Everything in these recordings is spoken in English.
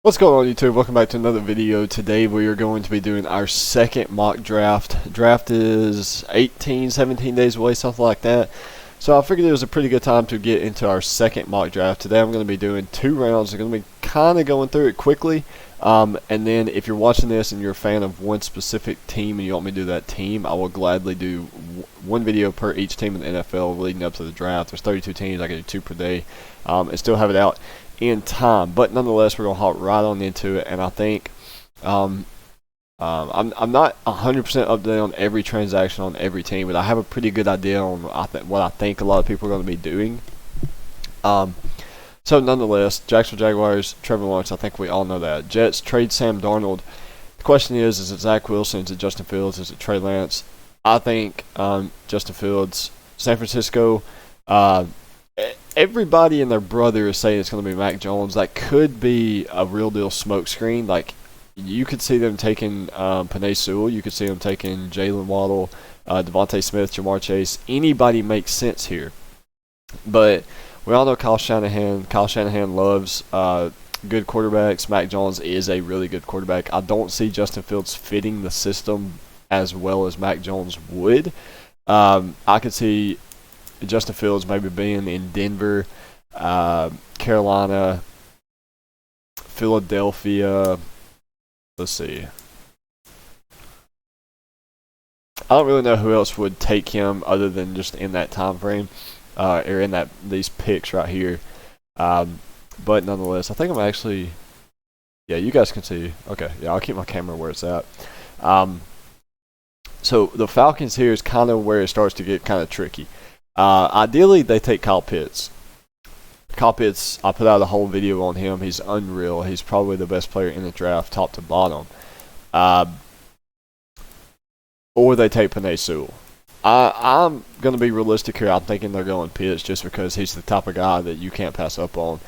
What's going on, YouTube? Welcome back to another video. Today we are going to be doing our second mock draft. Draft is 18, 17 days away, something like that. So I figured it was a pretty good time to get into our second mock draft. Today I'm going to be doing 2 rounds. I'm going to be kind of going through it quickly. And then if you're watching this and you're a fan of one specific team and you want me to do that team, I will gladly do one video per each team in the NFL leading up to the draft. There's 32 teams. I can do 2 per day and still have it out in time, but nonetheless we're gonna hop right on into it. And I think I'm not 100% up to date on every transaction on every team, but I have a pretty good idea on what I think a lot of people are going to be doing. So nonetheless, Jacksonville Jaguars, Trevor Lawrence, I think we all know that. Jets trade Sam Darnold. The question is it Zach Wilson, is it Justin Fields, is it Trey Lance? I think Justin Fields. San Francisco, everybody and their brother is saying it's going to be Mac Jones. That could be a real deal smokescreen. Like, you could see them taking Penei Sewell. You could see them taking Jalen Waddle, Devontae Smith, Jamar Chase. Anybody makes sense here. But we all know Kyle Shanahan. Kyle Shanahan loves good quarterbacks. Mac Jones is a really good quarterback. I don't see Justin Fields fitting the system as well as Mac Jones would. I could see Justin Fields maybe being in Denver, Carolina, Philadelphia. Let's see. I don't really know who else would take him other than just in that time frame, or in these picks right here. But nonetheless, I think I'm actually. Yeah, you guys can see. Okay, yeah, I'll keep my camera where it's at. So the Falcons here is kind of where it starts to get kind of tricky. Ideally, they take Kyle Pitts. Kyle Pitts, I put out a whole video on him. He's unreal. He's probably the best player in the draft, top to bottom. Or they take Penei Sewell. I'm going to be realistic here. I'm thinking they're going Pitts just because he's the type of guy that you can't pass up on.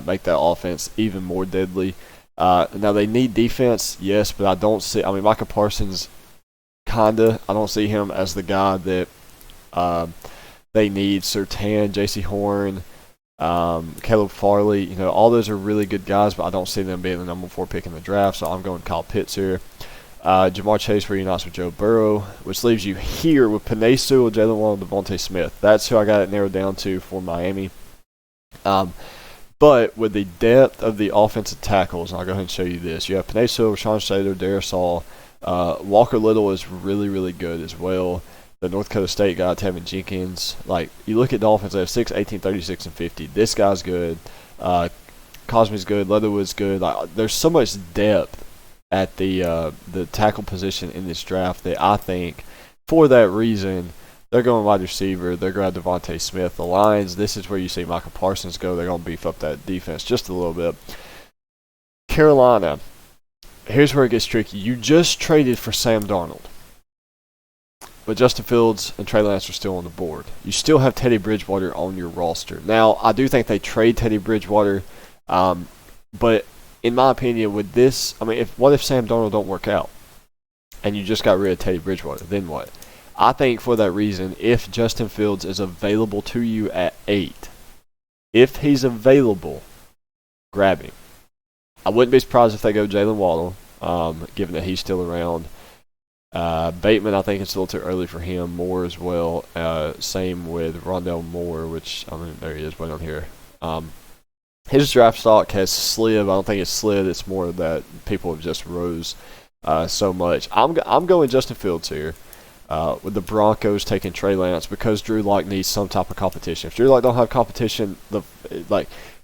Make that offense even more deadly. Now, they need defense, yes, but I don't see. I mean, Micah Parsons, kinda. I don't see him as the guy that they need. Surtain, J.C. Horn, Caleb Farley, all those are really good guys, but I don't see them being the number 4 pick in the draft, so I'm going Kyle Pitts here. Jamar Chase reunites with Joe Burrow, which leaves you here with Penei Sewell, Jalen Waddle, Devontae Smith. That's who I got it narrowed down to for Miami. But with the depth of the offensive tackles, and I'll go ahead and show you this. You have Penei Sewell, Rashawn Slater, Darius Hall. Walker Little is really, really good as well. The North Dakota State guy, Tevin Jenkins. Like, you look at the offense, they have 6, 18, 36, and 50. This guy's good. Cosme's good. Leatherwood's good. Like, there's so much depth at the tackle position in this draft that I think, for that reason, they're going wide receiver. They're going to Devontae Smith. The Lions, this is where you see Micah Parsons go. They're going to beef up that defense just a little bit. Carolina, here's where it gets tricky. You just traded for Sam Darnold, but Justin Fields and Trey Lance are still on the board. You still have Teddy Bridgewater on your roster. Now, I do think they trade Teddy Bridgewater, but in my opinion, with this, I mean, what if Sam Darnold don't work out and you just got rid of Teddy Bridgewater? Then what? I think for that reason, if Justin Fields is available to you at 8, if he's available, grab him. I wouldn't be surprised if they go Jalen Waddle, given that he's still around. Bateman, I think it's a little too early for him. Moore as well. Same with Rondell Moore, which, I mean, there he is, right on here. His draft stock has slid. I don't think it's slid. It's more that people have just rose so much. I'm going Justin Fields here. With the Broncos taking Trey Lance because Drew Lock needs some type of competition. If Drew Lock don't have competition,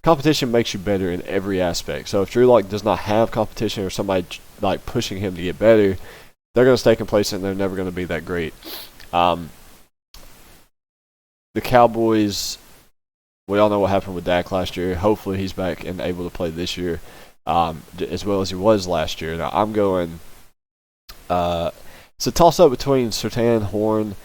competition makes you better in every aspect. So if Drew Lock does not have competition or somebody like pushing him to get better, they're going to stay complacent and they're never going to be that great. The Cowboys, we all know what happened with Dak last year. Hopefully he's back and able to play this year as well as he was last year. Now I'm going it's a toss-up between Surtain, Horn,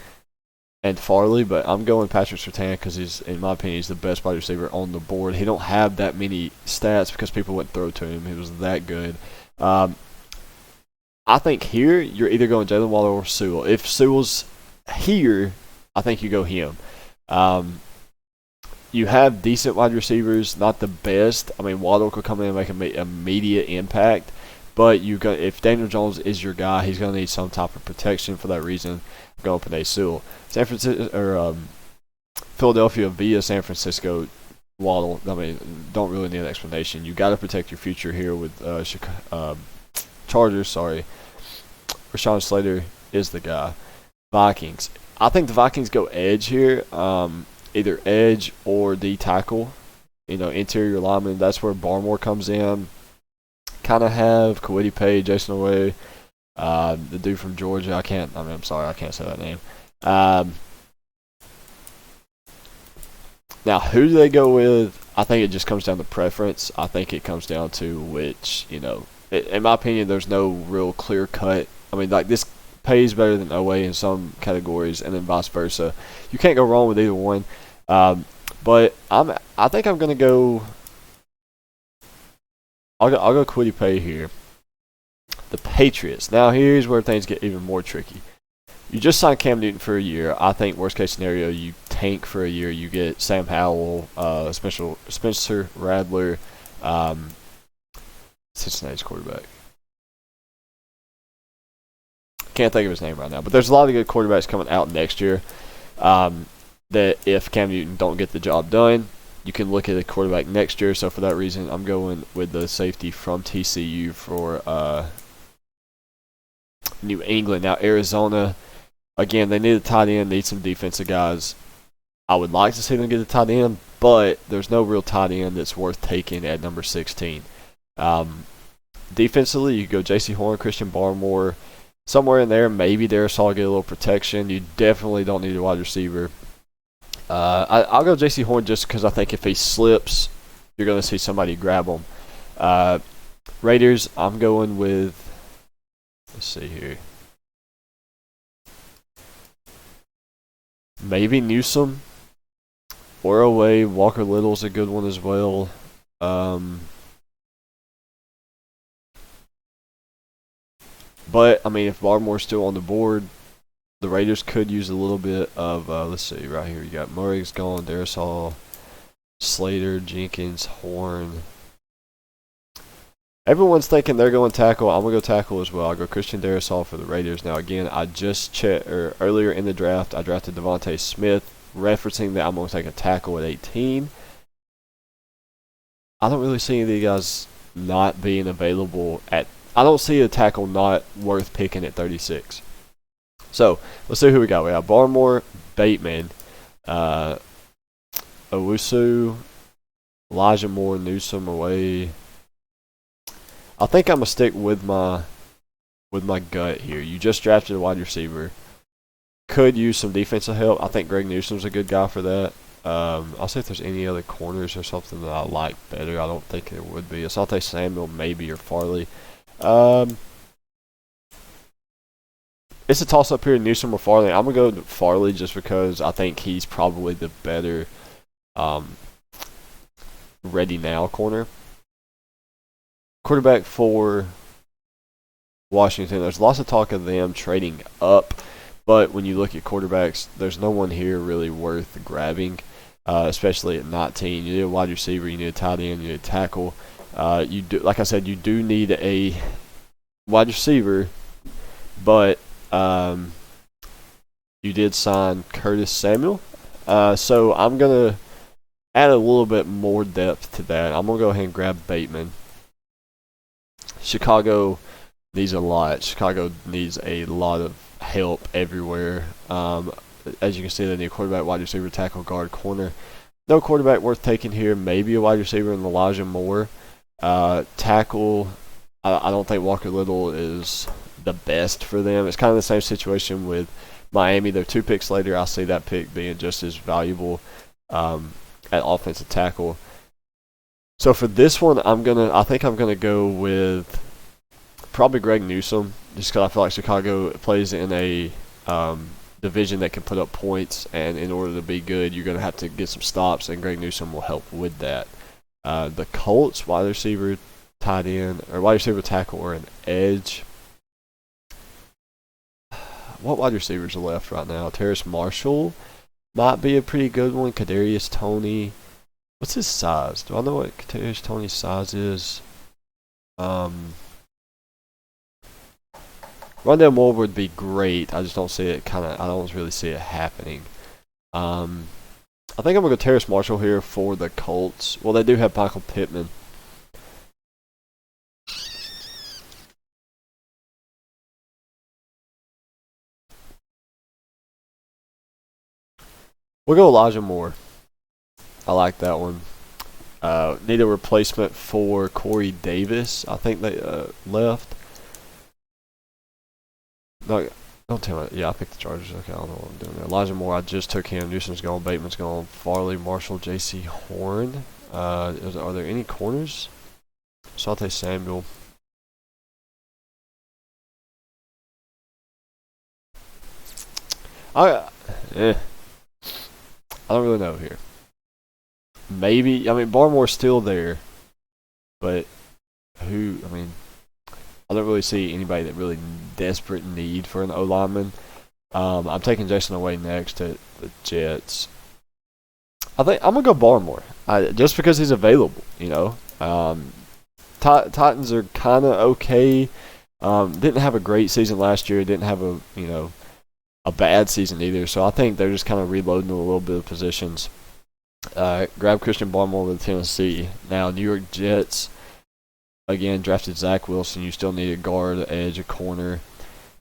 and Farley, but I'm going Patrick Surtain because he's, in my opinion, he's the best wide receiver on the board. He don't have that many stats because people wouldn't throw to him. He was that good. I think here you're either going Jalen Waddle or Sewell. If Sewell's here, I think you go him. you have decent wide receivers, not the best. I mean, Waddle could come in and make an immediate impact, but if Daniel Jones is your guy, he's going to need some type of protection. For that reason, I'm going Penei Sewell. San Francisco or Philadelphia via San Francisco. Waddle, I mean, don't really need an explanation. You got to protect your future here with Chargers. Sorry, Rashawn Slater is the guy. Vikings. I think the Vikings go edge here, either edge or D tackle. Interior lineman. That's where Barmore comes in. Kind of have Kwity Paye, Jason Away, the dude from Georgia. I'm sorry, I can't say that name. Now, who do they go with? I think it just comes down to preference. I think it comes down to which, in my opinion, there's no real clear cut. I mean, like, this pays better than Oweh in some categories, and then vice versa. You can't go wrong with either one. But I think I'm gonna go. I'll go Kwity Paye here. The Patriots. Now, here's where things get even more tricky. You just signed Cam Newton for a year. I think worst case scenario, you tank for a year. You get Sam Howell, Spencer Rattler, Cincinnati's quarterback. Can't think of his name right now, but there's a lot of good quarterbacks coming out next year. That if Cam Newton don't get the job done, you can look at a quarterback next year. So for that reason, I'm going with the safety from TCU for New England. Now Arizona. Again, they need a tight end, need some defensive guys. I would like to see them get a tight end, but there's no real tight end that's worth taking at number 16. Defensively, you go J.C. Horn, Christian Barmore, somewhere in there. Maybe Darisaw get a little protection. You definitely don't need a wide receiver. I'll go J.C. Horn just because I think if he slips, you're going to see somebody grab him. Raiders, I'm going with, let's see here. Maybe Newsome or Oweh. Walker Little's a good one as well. But, I mean, if Barmore's still on the board, the Raiders could use a little bit of, let's see, right here. You got Murray's gone, Darisaw, Slater, Jenkins, Horn. Everyone's thinking they're going tackle. I'm going to go tackle as well. I'll go Christian Darisaw for the Raiders. Now, again, I just checked, earlier in the draft, I drafted Devontae Smith, referencing that I'm going to take a tackle at 18. I don't really see any of these guys not being available at, I don't see a tackle not worth picking at 36. So, let's see who we got. We have Barmore, Bateman, Owusu, Elijah Moore, Newsome, Oweh. I think I'm going to stick with my gut here. You just drafted a wide receiver. Could use some defensive help. I think Greg Newsome's a good guy for that. I'll see if there's any other corners or something that I like better. I don't think there would be. Asante Samuel maybe, or Farley. It's a toss-up here, Newsome or Farley. I'm going to go Farley just because I think he's probably the better ready-now corner. Quarterback for Washington, there's lots of talk of them trading up, but when you look at quarterbacks, there's no one here really worth grabbing, especially at 19. You need a wide receiver, you need a tight end, you need a tackle. Like I said, you do need a wide receiver, but you did sign Curtis Samuel, so I'm going to add a little bit more depth to that. I'm going to go ahead and grab Bateman. Chicago needs a lot. Chicago needs a lot of help everywhere. As you can see, they need a quarterback, wide receiver, tackle, guard, corner. No quarterback worth taking here. Maybe a wide receiver in Elijah Moore. Tackle, I don't think Walker Little is the best for them. It's kind of the same situation with Miami. They're 2 picks later. I see that pick being just as valuable at offensive tackle. So for this one, I think I'm gonna go with probably Greg Newsome, just because I feel like Chicago plays in a division that can put up points, and in order to be good, you're gonna have to get some stops, and Greg Newsome will help with that. The Colts, wide receiver, tight end, or wide receiver, tackle, or an edge. What wide receivers are left right now? Terrace Marshall might be a pretty good one. Kadarius Toney. What's his size? Do I know what Kadarius Toney's size is? Rondale Moore would be great. I just don't see it I don't really see it happening. I think I'm going to go Terrace Marshall here for the Colts. Well, they do have Michael Pittman. We'll go Elijah Moore. I like that one. Need a replacement for Corey Davis. I think they left. No, don't tell me. Yeah, I picked the Chargers. Okay, I don't know what I'm doing there. Elijah Moore, I just took him. Newsom's gone. Bateman's gone. Farley, Marshall, J.C. Horn. Are there any corners? Sante Samuel. I don't really know here. Maybe, Barmore's still there, but I don't really see anybody that really desperate need for an O-lineman. I'm taking Jason away next to the Jets. I think I'm going to go Barmore, just because he's available, Titans are kind of okay. Didn't have a great season last year. Didn't have a bad season either. So I think they're just kind of reloading a little bit of positions. Grab Christian Barmore with Tennessee. Now, New York Jets, again, drafted Zach Wilson. You still need a guard, an edge, a corner.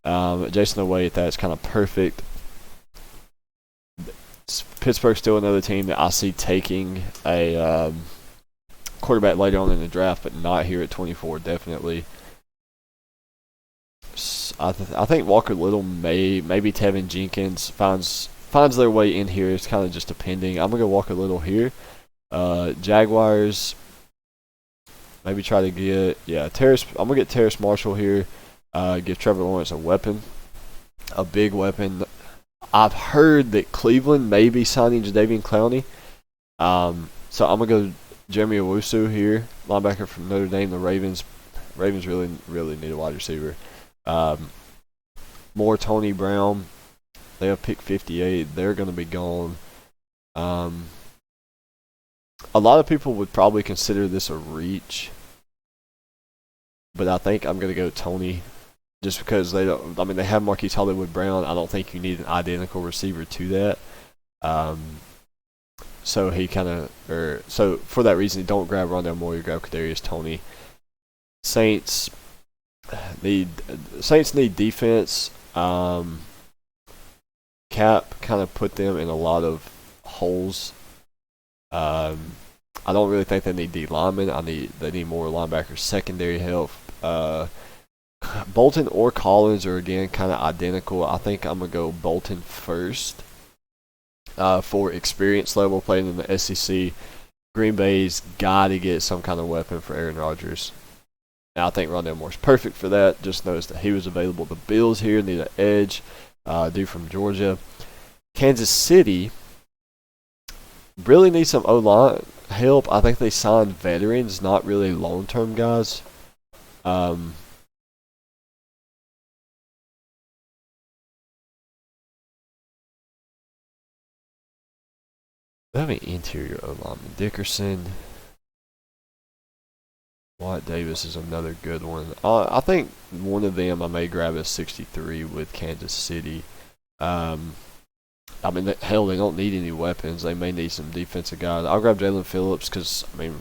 Jason away at that is kind of perfect. Pittsburgh's still another team that I see taking a quarterback later on in the draft, but not here at 24, definitely. I think Walker Little maybe Tevin Jenkins finds their way in here. It's kind of just depending. I'm going to go Walker Little here. Jaguars, maybe try to get, Terrace. I'm going to get Terrace Marshall here. Give Trevor Lawrence a weapon, a big weapon. I've heard that Cleveland may be signing Jadeveon Clowney. So I'm going to go Jeremy Owusu here, linebacker from Notre Dame. The Ravens really, really need a wide receiver. More Tony Brown. They have pick 58. They're going to be gone. A lot of people would probably consider this a reach, but I think I'm going to go Tony, just because they don't. They have Marquise Hollywood Brown. I don't think you need an identical receiver to that. So for that reason, don't grab Rondale Moore. You grab Kadarius Toney. Saints need defense. Cap kind of put them in a lot of holes. I don't really think they need D linemen. They need more linebackers, secondary help. Bolton or Collins are again kind of identical. I think I'm gonna go Bolton first. For experience level, playing in the SEC, Green Bay's got to get some kind of weapon for Aaron Rodgers. Now, I think Rondale Moore's perfect for that. Just noticed that he was available. The Bills here need an edge. Dude from Georgia. Kansas City really needs some O-line help. I think they signed veterans, not really long-term guys. They have an interior O-lineman. Dickerson. Wyatt Davis is another good one. I think one of them I may grab at 63 with Kansas City. Hell, they don't need any weapons. They may need some defensive guys. I'll grab Jalen Phillips because, who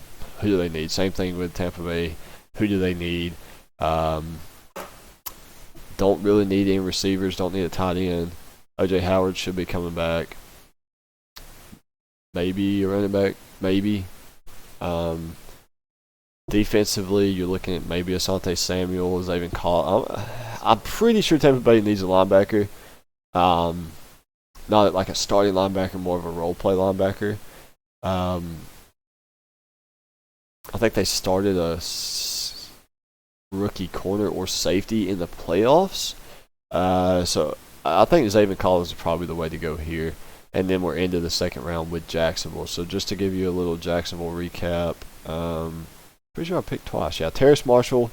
do they need? Same thing with Tampa Bay. Who do they need? Don't really need any receivers. Don't need a tight end. O.J. Howard should be coming back. Maybe a running back. Maybe. Defensively, you're looking at maybe Asante Samuel, Xavier Collins. I'm pretty sure Tampa Bay needs a linebacker. Not like a starting linebacker, more of a role play linebacker. I think they started a rookie corner or safety in the playoffs. So I think Xavier Collins is probably the way to go here. And then we're into the second round with Jacksonville. So just to give you a little Jacksonville recap, pretty sure I picked twice. Yeah, Terrace Marshall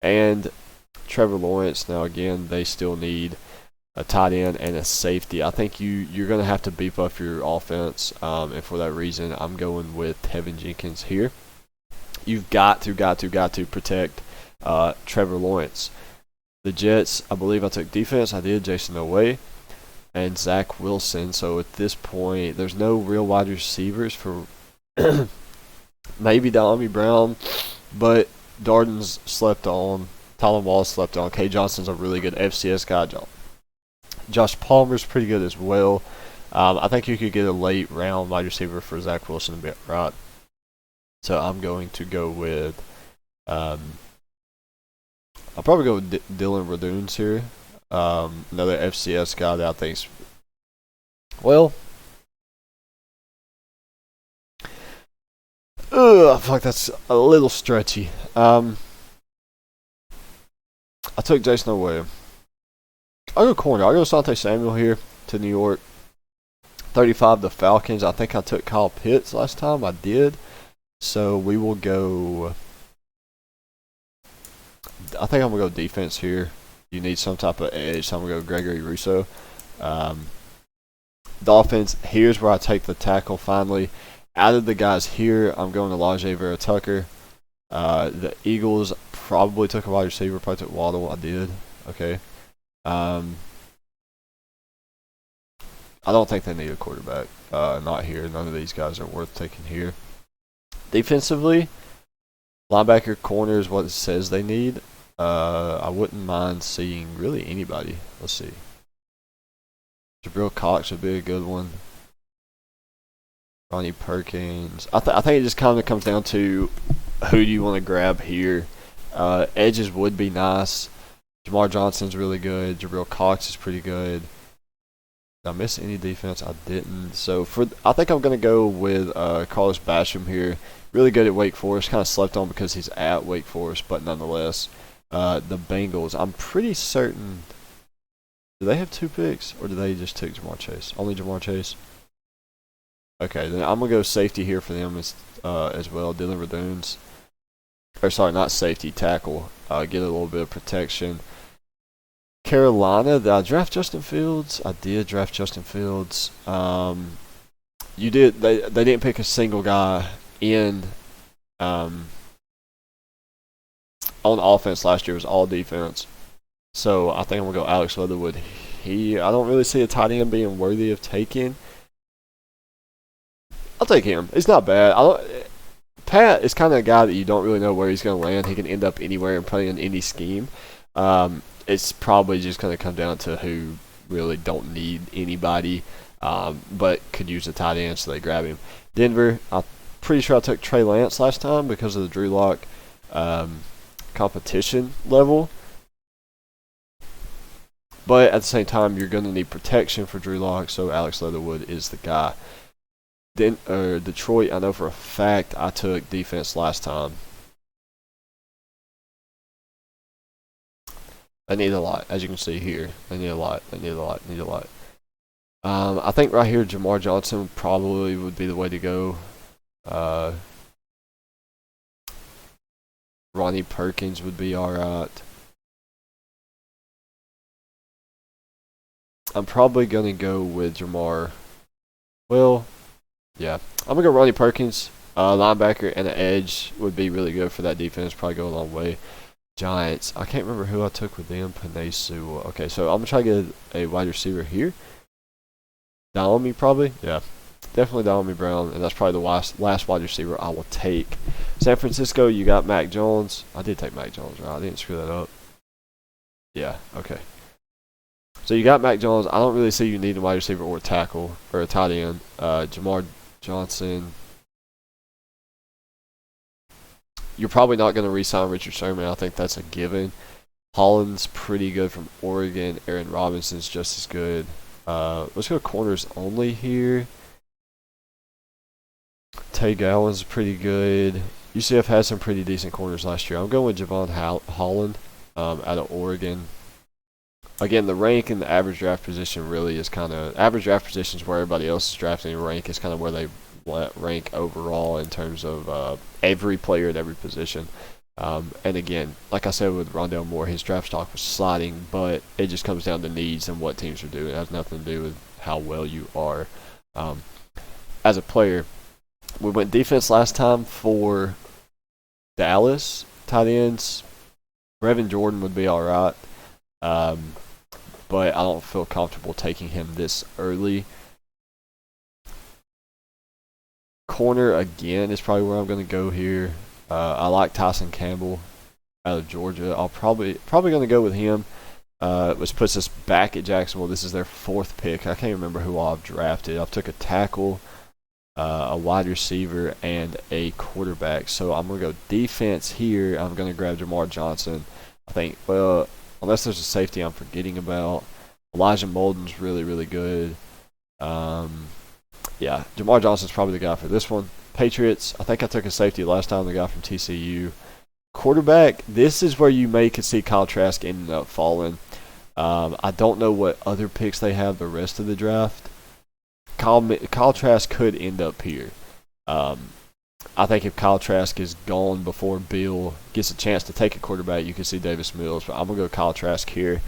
and Trevor Lawrence. Now, again, they still need a tight end, and a safety. I think you're going to have to beef up your offense, and for that reason, I'm going with Tevin Jenkins here. You've got to protect Trevor Lawrence. The Jets, I believe I took defense. I did. Jason Oweh and Zach Wilson. So at this point, there's no real wide receivers for maybe De'Ami Brown, but Darden's slept on. Tylan Wallace slept on. K. Johnson's a really good FCS guy. Josh Palmer's pretty good as well. I think you could get a late round wide receiver for Zach Wilson to be right. So I'm going to go with I'll probably go with Dylan Radunes here. Another FCS guy that I think's well. I feel like that's a little stretchy. I took Jason Oweh. I'll go corner. I'll go Asante Samuel here to New York. 35, the Falcons. I think I took Kyle Pitts last time. I did. So we will go. I think I'm going to go defense here. You need some type of edge, so I'm going to go Gregory Rousseau. Dolphins, here's where I take the tackle finally. Out of the guys here, I'm going to Alijah Vera-Tucker. The Eagles probably took a wide receiver, probably took Waddle. I did. Okay. I don't think they need a quarterback. Not here. None of these guys are worth taking here. Defensively, linebacker, corner is what it says they need. I wouldn't mind seeing really anybody. Let's see. Jabril Cox would be a good one. Ronnie Perkins. I think it just kind of comes down to who do you want to grab here. Edges would be nice. Jamar Johnson's really good. Jabril Cox is pretty good. Did I miss any defense? I didn't. So I think I'm going to go with Carlos Basham here. Really good at Wake Forest. Kind of slept on because he's at Wake Forest, but nonetheless. The Bengals. I'm pretty certain. Do they have 2 picks, or do they just take Jamar Chase? Only Jamar Chase? Okay, then I'm going to go safety here for them as well. Dylan Radunes. Or sorry, not safety, tackle. Get a little bit of protection. Carolina, did I draft Justin Fields? I did draft Justin Fields. You did. They didn't pick a single guy in on offense last year. It was all defense. So I think I'm gonna go Alex Leatherwood. I don't really see a tight end being worthy of taking. I'll take him. It's not bad. Pat is kind of a guy that you don't really know where he's gonna land. He can end up anywhere and play in any scheme. It's probably just gonna come down to who really don't need anybody, but could use a tight end, so they grab him. Denver, I'm pretty sure I took Trey Lance last time because of the Drew Lock competition level. But at the same time, you're going to need protection for Drew Lock, so Alex Leatherwood is the guy. Then Detroit, I know for a fact I took defense last time. They need a lot, as you can see here. They need a lot. I think right here, Jamar Johnson probably would be the way to go. Ronnie Perkins would be alright. I'm probably going to go with Jamar. Well, yeah. I'm going to go Ronnie Perkins. Linebacker and an edge would be really good for that defense. Probably go a long way. Giants. I can't remember who I took with them. Panay Sewell. Okay, so I'm going to try to get a wide receiver here. De'Ami probably. Yeah. Definitely De'Ami Brown. And that's probably the last wide receiver I will take. San Francisco, you got Mac Jones. I did take Mac Jones, right? I didn't screw that up. Yeah, okay. So you got Mac Jones. I don't really see you need a wide receiver or a tackle or a tight end. Jamar Johnson. You're probably not going to re-sign Richard Sherman. I think that's a given. Holland's pretty good from Oregon. Aaron Robinson's just as good. Let's go corners only here. Tay Gowan's pretty good. UCF had some pretty decent corners last year. I'm going with Javon Holland out of Oregon. Again, the rank and the average draft position really is kind of... Average draft position is where everybody else is drafting. Rank is kind of where they rank overall in terms of every player at every position. And again, like I said with Rondale Moore, his draft stock was sliding, but it just comes down to needs and what teams are doing. It has nothing to do with how well you are as a player. We went defense last time for Dallas tight ends. Brevin Jordan would be all right, but I don't feel comfortable taking him this early. Corner again is probably where I'm going to go here. I like Tyson Campbell out of Georgia. I'll probably going to go with him, which puts us back at Jacksonville. This is their 4th pick. I can't remember who I've drafted. I've took a tackle, a wide receiver, and a quarterback. So I'm going to go defense here. I'm going to grab Jamar Johnson. I think, well, unless there's a safety I'm forgetting about, Elijah Molden's really, really good. Yeah, Jamar Johnson's probably the guy for this one. Patriots, I think I took a safety last time, the guy from TCU. Quarterback, this is where you could see Kyle Trask ending up falling. I don't know what other picks they have the rest of the draft. Kyle Trask could end up here. I think if Kyle Trask is gone before Bill gets a chance to take a quarterback, you can see Davis Mills. But I'm going to go Kyle Trask here.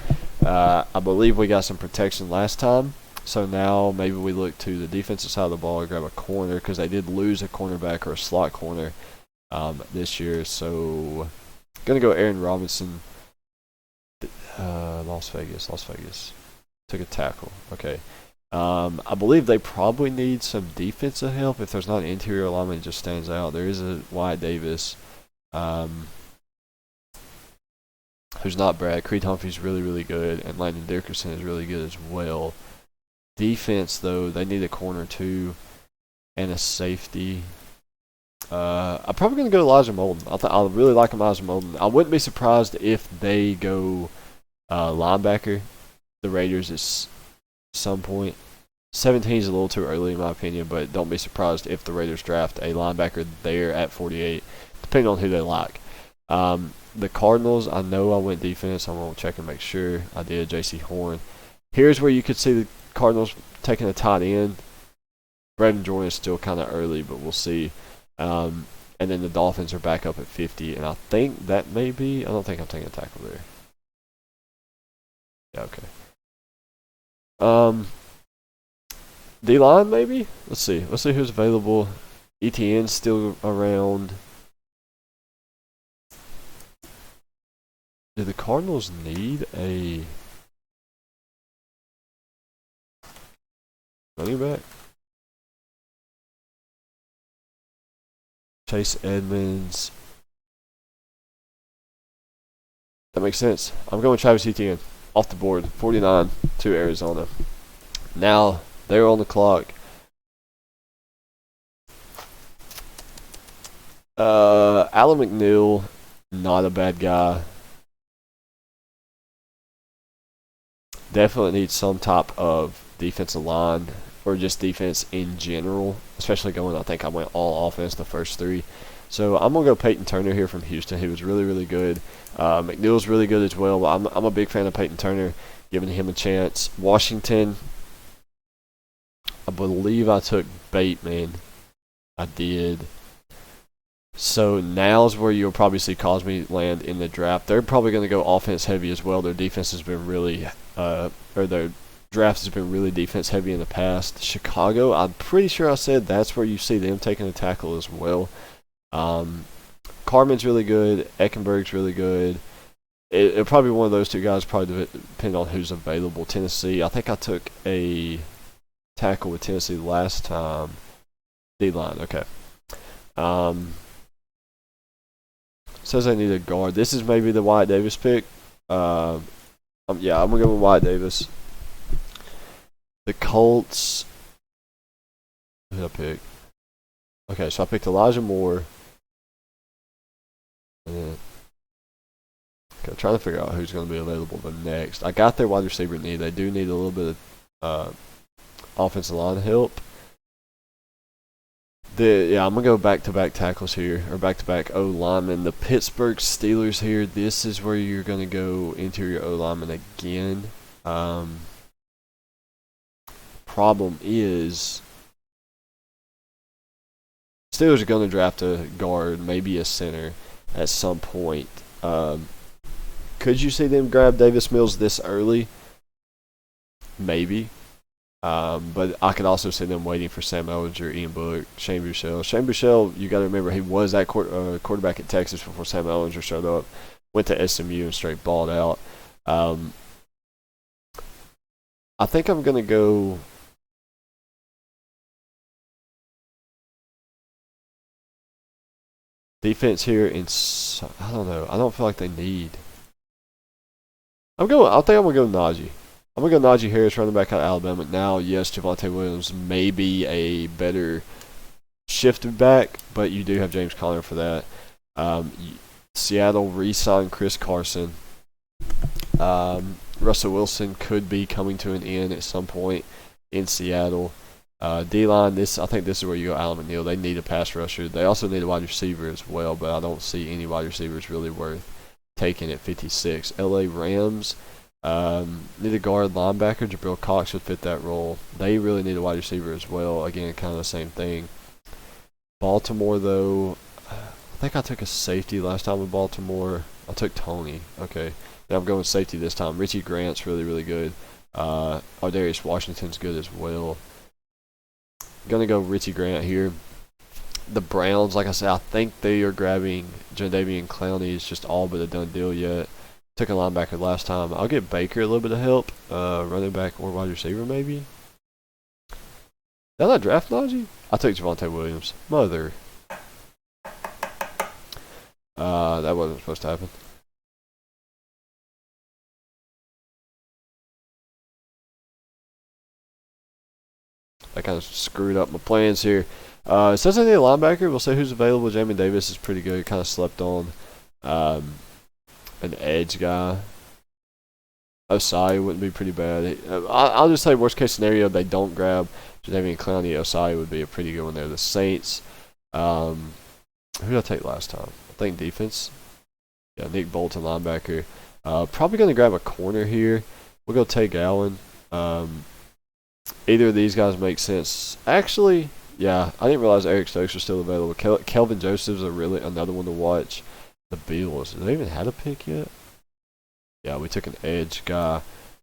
I believe we got some protection last time. So now maybe we look to the defensive side of the ball and grab a corner because they did lose a cornerback or a slot corner this year. So going to go Aaron Robinson. Las Vegas. Took a tackle. Okay. I believe they probably need some defensive help. If there's not an interior lineman, it just stands out. There is a Wyatt Davis, who's not Brad. Creed Humphrey's really, really good, and Landon Dickerson is really good as well. Defense, though, they need a corner too, and a safety. I'm probably going to go Elijah Molden. I really like Elijah Molden. I wouldn't be surprised if they go linebacker. The Raiders is some point. 17 is a little too early in my opinion, but don't be surprised if the Raiders draft a linebacker there at 48, depending on who they like. The Cardinals, I know I went defense. I'm going to check and make sure I did. J.C. Horn. Here's where you could see the Cardinals taking a tight end. Brevin Jordan is still kind of early, but we'll see. And then the Dolphins are back up at 50, and I think that may be – I don't think I'm taking a tackle there. Yeah, okay. D-line maybe? Let's see. Let's see who's available. ETN's still around. Do the Cardinals need a running back? Chase Edmonds. That makes sense. I'm going Travis Etienne off the board. 49 to Arizona. Now they're on the clock. Alan McNeil, not a bad guy. Definitely needs some type of defensive line or just defense in general, especially going, I think I went all offense the first 3. So I'm going to go Peyton Turner here from Houston. He was really, really good. McNeil's really good as well, but I'm a big fan of Peyton Turner, giving him a chance. Washington, I believe I took Bateman. I did. So now's where you'll probably see Cosme land in the draft. They're probably going to go offense heavy as well. Their defense has been really, or their draft has been really defense heavy in the past. Chicago, I'm pretty sure I said that's where you see them taking a tackle as well. Carmen's really good. Eckenberg's really good. It'll probably be one of those two guys, probably depending on who's available. Tennessee, I think I took a tackle with Tennessee last time. D-line, okay. Says I need a guard. This is maybe the Wyatt Davis pick. Yeah, I'm going to go with Wyatt Davis. The Colts. Who did I pick? Okay, so I picked Elijah Moore. Okay, I'm trying to figure out who's going to be available the next. I got their wide receiver need. They do need a little bit of offensive line help. I'm going to go back-to-back tackles here, or back-to-back O-linemen. The Pittsburgh Steelers here, this is where you're going to go interior O-lineman again. Problem is, Steelers are going to draft a guard, maybe a center. at some point. Could you see them grab Davis Mills this early? Maybe. But I could also see them waiting for Sam Ellinger, Ian Book, Shane Buechele. Shane Buechele, you got to remember, he was that quarterback at Texas before Sam Ellinger showed up. Went to SMU and straight balled out. I think I'm going to go defense here. I don't know. I don't feel like they need. I think I'm going to go Najee. I'm going to go Najee Harris, running back out of Alabama. Now, yes, Javonte Williams may be a better shifted back, but you do have James Conner for that. Seattle re-signed Chris Carson. Russell Wilson could be coming to an end at some point in Seattle. D-line, I think this is where you go Allen McNeil. They need a pass rusher. They also need a wide receiver as well, but I don't see any wide receivers really worth taking at 56. LA Rams need a guard linebacker. Jabril Cox would fit that role. They really need a wide receiver as well. Again, kind of the same thing. Baltimore, though, I think I took a safety last time with Baltimore. I took Tony. Okay. Now I'm going safety this time. Richie Grant's really, really good. Ardarius Washington's good as well. Gonna go Richie Grant here. The Browns, like I said, I think they are grabbing Jadeveon Clowney. It's just all but a done deal yet. Took a linebacker last time. I'll get Baker a little bit of help. Running back or wide receiver maybe. Did I draft Najee? I took Javonte Williams. Mother. That wasn't supposed to happen. I kind of screwed up my plans here. It says I need a linebacker. We'll see who's available. Jamin Davis is pretty good. Kind of slept on. An edge guy. Osai wouldn't be pretty bad. I'll just say worst case scenario, they don't grab Jadeveon Clowney. Osai would be a pretty good one there. The Saints. Who did I take last time? I think defense. Yeah, Nick Bolton, linebacker. Probably going to grab a corner here. We'll go Tay Gowan. Either of these guys make sense. Actually, yeah, I didn't realize Eric Stokes was still available. Kelvin Joseph's another one to watch. The Bills. Have they even had a pick yet? Yeah, we took an edge guy.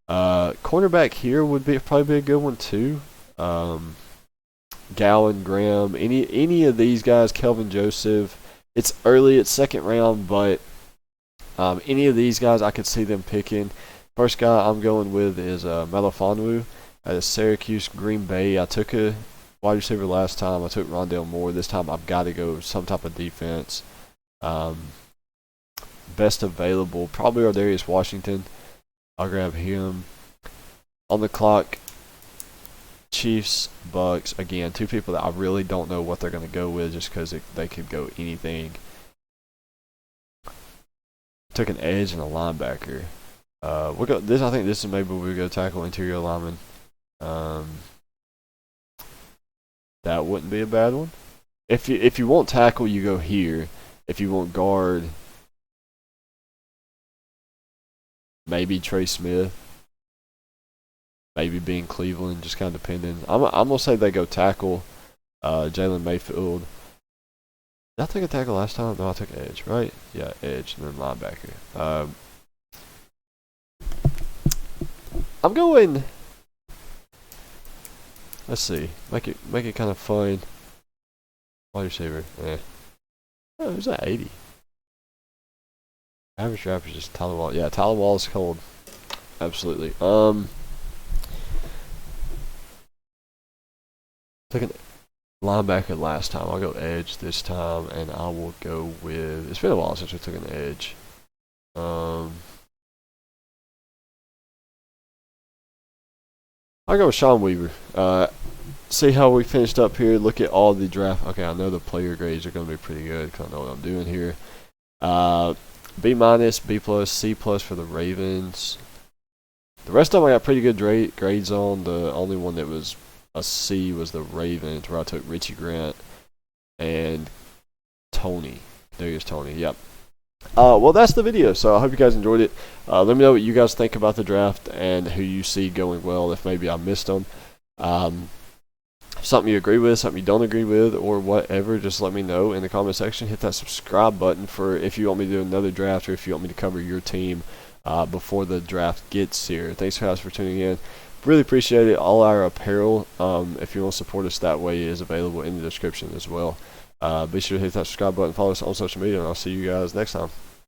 Cornerback here would probably be a good one too. Gowan, Graham, any of these guys, Kelvin Joseph. It's early, it's second round, but any of these guys I could see them picking. First guy I'm going with is Melifonwu out of Syracuse, Green Bay. I took a wide receiver last time. I took Rondale Moore. This time I've got to go some type of defense. Best available, probably Ardarius Washington. I'll grab him. On the clock, Chiefs, Bucks. Again, two people that I really don't know what they're going to go with just because they could go anything. Took an edge and a linebacker. I think this is maybe we'll go tackle interior lineman. That wouldn't be a bad one. If you want tackle, you go here. If you want guard, maybe Trey Smith. Maybe being Cleveland, just kind of depending. I'm gonna say they go tackle. Jalen Mayfield. Did I take a tackle last time? No, I took edge, right? Yeah, edge and then linebacker. I'm going. Let's see. Make it kind of fun. Wide receiver. Oh, who's that? 80. Average draft is just Tyler Wall. Yeah, Tyler Wall is cold. Absolutely. Took a linebacker last time. I'll go edge this time, and I will go with. It's been a while since we took an edge. I'll go with Sean Weaver. See how we finished up here. Look at all the draft. Okay, I know the player grades are going to be pretty good because I know what I'm doing here. B-, B+, C+ for the Ravens. The rest of them I got pretty good grades on. The only one that was a C was the Ravens, where I took Richie Grant and Tony. There's Tony. Yep. Well, that's the video. So I hope you guys enjoyed it. Let me know what you guys think about the draft and who you see going well. If maybe I missed them. something you agree with, something you don't agree with, or whatever, just let me know in the comment section. Hit that subscribe button for if you want me to do another draft or if you want me to cover your team before the draft gets here. Thanks guys for tuning in. Really appreciate it. All our apparel, if you want to support us that way, is available in the description as well. Be sure to hit that subscribe button, follow us on social media, and I'll see you guys next time.